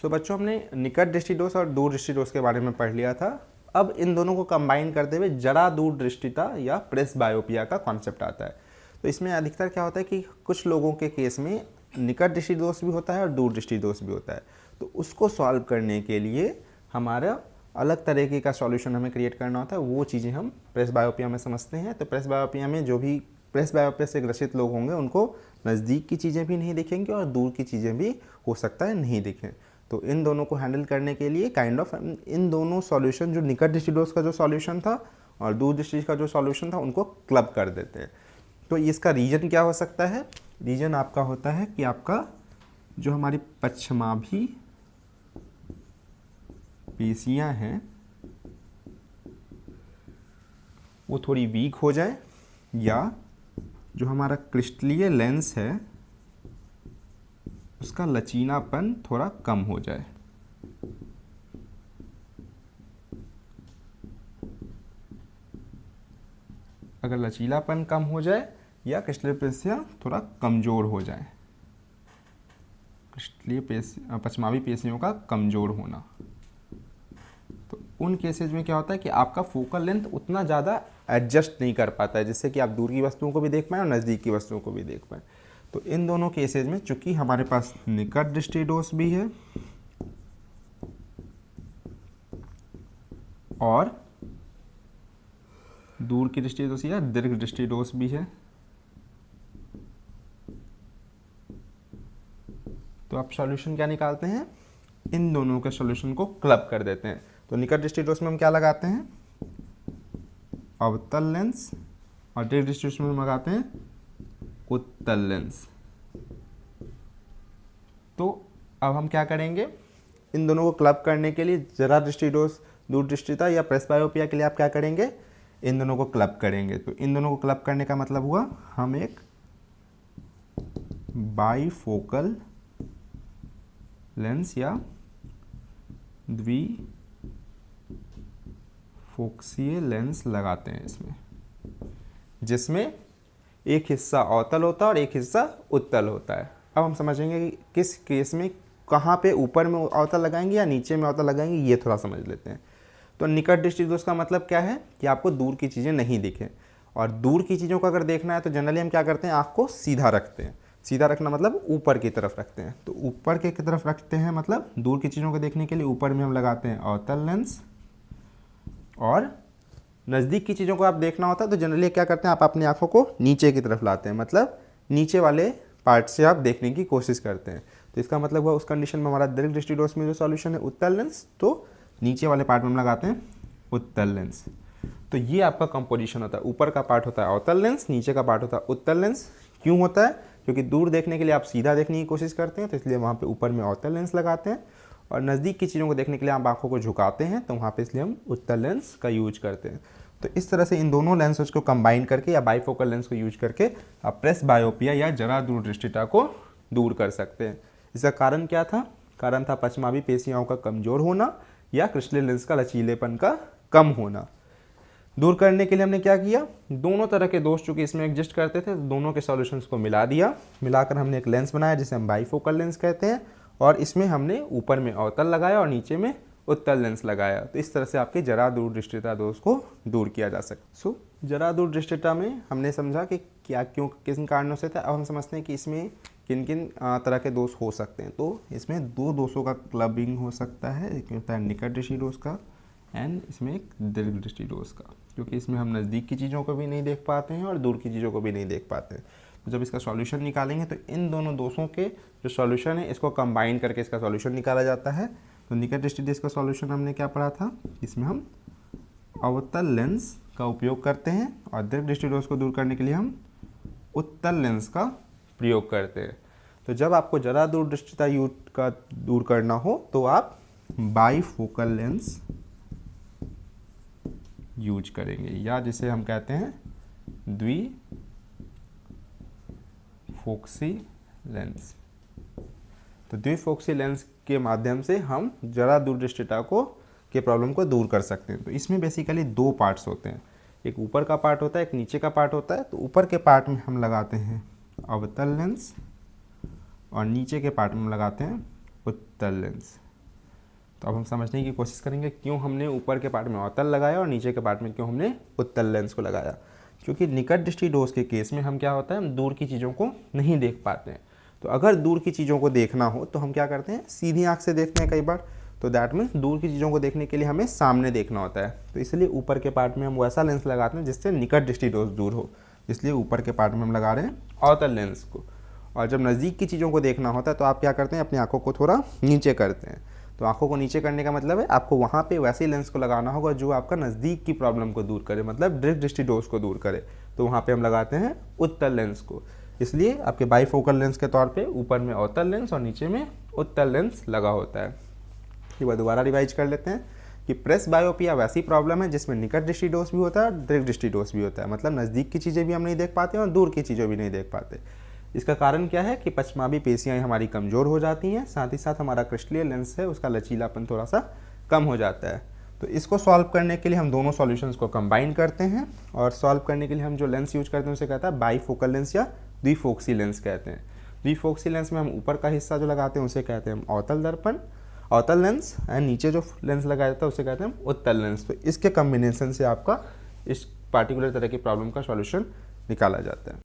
सो बच्चों, हमने निकट दृष्टिदोष और दूर दृष्टिदोष के बारे में पढ़ लिया था। अब इन दोनों को कंबाइन करते हुए जरा दूर दृष्टिता या प्रेसबायोपिया का कॉन्सेप्ट आता है। तो इसमें अधिकतर क्या होता है कि कुछ लोगों के केस में निकट दृष्टिदोष भी होता है और दूर दृष्टिदोष भी होता है। तो उसको सॉल्व करने के लिए हमारा अलग तरीके का सॉल्यूशन हमें क्रिएट करना होता है। वो चीज़ें हम प्रेसबायोपिया में समझते हैं। तो प्रेसबायोपिया में जो भी प्रेसबायोपिया से ग्रसित लोग होंगे उनको नज़दीक की चीज़ें भी नहीं दिखेंगी और दूर की चीज़ें भी हो सकता है नहीं दिखें। तो इन दोनों को हैंडल करने के लिए इन दोनों सॉल्यूशन, जो निकट दृष्टिदोष का जो सॉल्यूशन था और दूर दृष्टि का जो सॉल्यूशन था, उनको क्लब कर देते हैं। तो इसका रीजन क्या हो सकता है? रीजन आपका होता है कि आपका जो हमारी पश्चमाभी पेशियां हैं वो थोड़ी वीक हो जाए, या जो हमारा क्रिस्टलीय लेंस है उसका लचीलापन थोड़ा कम हो जाए। अगर लचीलापन कम हो जाए या क्रिस्टलीय पेशियां थोड़ा कमज़ोर हो जाए, क्रिस्टलीय पश्चमाभी पेशियों का कमज़ोर होना, तो उन केसेज में क्या होता है कि आपका फोकल लेंथ उतना ज़्यादा एडजस्ट नहीं कर पाता है जिससे कि आप दूर की वस्तुओं को भी देख पाएँ और नज़दीक की वस्तुओं को भी देख पाएँ। तो इन दोनों केसेज में चूंकि हमारे पास निकट दृष्टिदोष भी है और दूर की दृष्टिदोष या दीर्घ दृष्टिदोष भी है, तो आप सॉल्यूशन क्या निकालते हैं? इन दोनों के सॉल्यूशन को क्लब कर देते हैं। तो निकट दृष्टिदोष में हम क्या लगाते हैं? अवतल लेंस, और दीर्घ दृष्टिदोष में हम लगाते हैं उत्तल लेंस। तो अब हम क्या करेंगे? इन दोनों को क्लब करने के लिए जरा दृष्टिदोष, दूर दृष्टिता या प्रेसबायोपिया के लिए आप क्या करेंगे? इन दोनों को क्लब करेंगे। तो इन दोनों को क्लब करने का मतलब हुआ हम एक बाईफोकल लेंस या द्विफोक्सीय लेंस लगाते हैं इसमें, जिसमें एक हिस्सा अवतल होता है और एक हिस्सा उत्तल होता है। अब हम समझेंगे कि किस केस में कहाँ पे ऊपर में अवतल लगाएंगे या नीचे में अवतल लगाएंगे, ये थोड़ा समझ लेते हैं। तो निकट दृष्टिदोष का मतलब क्या है कि आपको दूर की चीज़ें नहीं दिखें, और दूर की चीज़ों को अगर देखना है तो जनरली हम क्या करते हैं? आँख को सीधा रखते हैं। सीधा रखना मतलब ऊपर की तरफ रखते हैं। तो ऊपर की तरफ रखते हैं मतलब दूर की चीज़ों को देखने के लिए ऊपर में हम लगाते हैं अवतल लेंस, और नज़दीक की चीज़ों को आप देखना होता है तो जनरली क्या करते हैं? आप अपनी आँखों को नीचे की तरफ लाते हैं, मतलब नीचे वाले पार्ट से आप देखने की कोशिश करते हैं। तो इसका मतलब हुआ उस कंडीशन में हमारा दीर्घ दृष्टिदोष में जो सॉल्यूशन है उत्तल लेंस, तो नीचे वाले पार्ट में हम लगाते हैं उत्तल लेंस। तो ये आपका कंपोजिशन होता है। ऊपर का पार्ट होता है अवतल लेंस, नीचे का पार्ट होता है उत्तल लेंस। क्यों होता है? क्योंकि दूर देखने के लिए आप सीधा देखने की कोशिश करते हैं, तो इसलिए वहाँ पे ऊपर में अवतल लेंस लगाते हैं, और नज़दीक की चीज़ों को देखने के लिए आप आँखों को झुकाते हैं, तो वहाँ पे इसलिए हम उत्तल लेंस का यूज करते हैं। तो इस तरह से इन दोनों लेंसेज को कंबाइन करके या बाईफोकल लेंस को यूज करके आप प्रेसबायोपिया या जरा दूर दृष्टिता को दूर कर सकते हैं। इसका कारण क्या था? कारण था पश्चमाभी पेशियों का कमज़ोर होना या क्रिस्टलीय लेंस का लचीलेपन का कम होना। दूर करने के लिए हमने क्या किया? दोनों तरह के दोष चूंकि इसमें एग्जिस्ट करते थे, दोनों के सॉल्यूशंस को मिला दिया। मिलाकर हमने एक लेंस बनाया जिसे हम बाईफोकल लेंस कहते हैं, और इसमें हमने ऊपर में अवतल लगाया और नीचे में उत्तल लेंस लगाया। तो इस तरह से आपके जरा दूर दृष्टिता दोष को दूर किया जा सकता। जरा दूर दृष्टिता में हमने समझा कि क्या क्यों किन कारणों से था। अब हम समझते हैं कि इसमें किन किन तरह के दोष हो सकते हैं। तो इसमें दो दोषों का क्लबिंग हो सकता है, एक होता है निकट दृष्टिदोष का एंड इसमें एक दीर्घ दृष्टिदोष का, क्योंकि इसमें हम नज़दीक की चीज़ों को भी नहीं देख पाते हैं और दूर की चीज़ों को भी नहीं देख पाते हैं। तो जब इसका सॉल्यूशन निकालेंगे तो इन दोनों दोषों के जो सॉल्यूशन है इसको कंबाइन करके इसका सॉल्यूशन निकाला जाता है। तो निकट दृष्टिदोष का सॉल्यूशन हमने क्या पढ़ा था? इसमें हम अवतल लेंस का उपयोग करते हैं, और दीर्घ दृष्टिदोष को दूर करने के लिए हम उत्तल लेंस का प्रयोग करते हैं। तो जब आपको जरा दूर दृष्टिता का दूर करना हो तो आप बाईफोकल लेंस यूज करेंगे, या जिसे हम कहते हैं द्विफोक्सी लेंस। तो द्विफोक्सी लेंस के माध्यम से हम जरा दूर दृष्टिता के प्रॉब्लम को दूर कर सकते हैं। तो इसमें बेसिकली दो पार्ट्स होते हैं, एक ऊपर का पार्ट होता है, एक नीचे का पार्ट होता है। तो ऊपर के पार्ट में हम लगाते हैं अवतल लेंस और नीचे के पार्ट में लगाते हैं उत्तल लेंस। तो अब हम समझने की कोशिश करेंगे क्यों हमने ऊपर के पार्ट में अवतल लगाया और नीचे के पार्ट में क्यों हमने उत्तल लेंस को लगाया। क्योंकि निकट दृष्टि दोष के केस में हम क्या होता है, हम दूर की चीज़ों को नहीं देख पाते हैं। तो अगर दूर की चीज़ों को देखना हो तो हम क्या करते हैं, सीधी आँख से देखते हैं कई बार। तो दैट मीन दूर की चीज़ों को देखने के लिए हमें सामने देखना होता है। तो इसलिए ऊपर के पार्ट में हम वैसा लेंस लगाते हैं जिससे निकट दृष्टि दोष दूर हो, इसलिए ऊपर के पार्ट में हम लगा रहे हैं अवतल लेंस को। और जब नज़दीक की चीज़ों को देखना होता है तो आप क्या करते हैं, अपनी आँखों को थोड़ा नीचे करते हैं। तो आँखों को नीचे करने का मतलब है आपको वहाँ पे वैसे लेंस को लगाना होगा जो आपका नज़दीक की प्रॉब्लम को दूर करे, मतलब दृढ़ दृष्टि दोष को दूर करे। तो वहाँ पे हम लगाते हैं उत्तल लेंस को। इसलिए आपके बाईफोकल लेंस के तौर पे ऊपर में अवतल लेंस और नीचे में उत्तल लेंस लगा होता है। एक बार दोबारा रिवाइज कर लेते हैं कि प्रेस बायोपिया वैसी प्रॉब्लम है जिसमें निकट दृष्टि दोष भी होता है और दृढ़ दृष्टि दोष भी होता है, मतलब नज़दीक की चीज़ें भी हम नहीं देख पाते और दूर की चीज़ें भी नहीं देख पाते। इसका कारण क्या है कि पश्चिमाभी पेशियाँ हमारी कमज़ोर हो जाती हैं, साथ ही साथ हमारा क्रिस्टलीय लेंस है उसका लचीलापन थोड़ा सा कम हो जाता है। तो इसको सॉल्व करने के लिए हम दोनों सॉल्यूशंस को कंबाइन करते हैं और सॉल्व करने के लिए हम जो लेंस यूज करते हैं उसे कहता है बाईफोकल लेंस या द्विफोक्सी लेंस कहते हैं। द्विफोक्सी लेंस में हम ऊपर का हिस्सा जो लगाते हैं उसे कहते हैं हम अवतल दर्पण, अवतल लेंस, एंड नीचे जो लेंस लगाया जाता है उसे कहते हैं हम उत्तल लेंस। तो इसके कम्बिनेशन से आपका इस पार्टिकुलर तरह की प्रॉब्लम का सॉल्यूशन निकाला जाता है।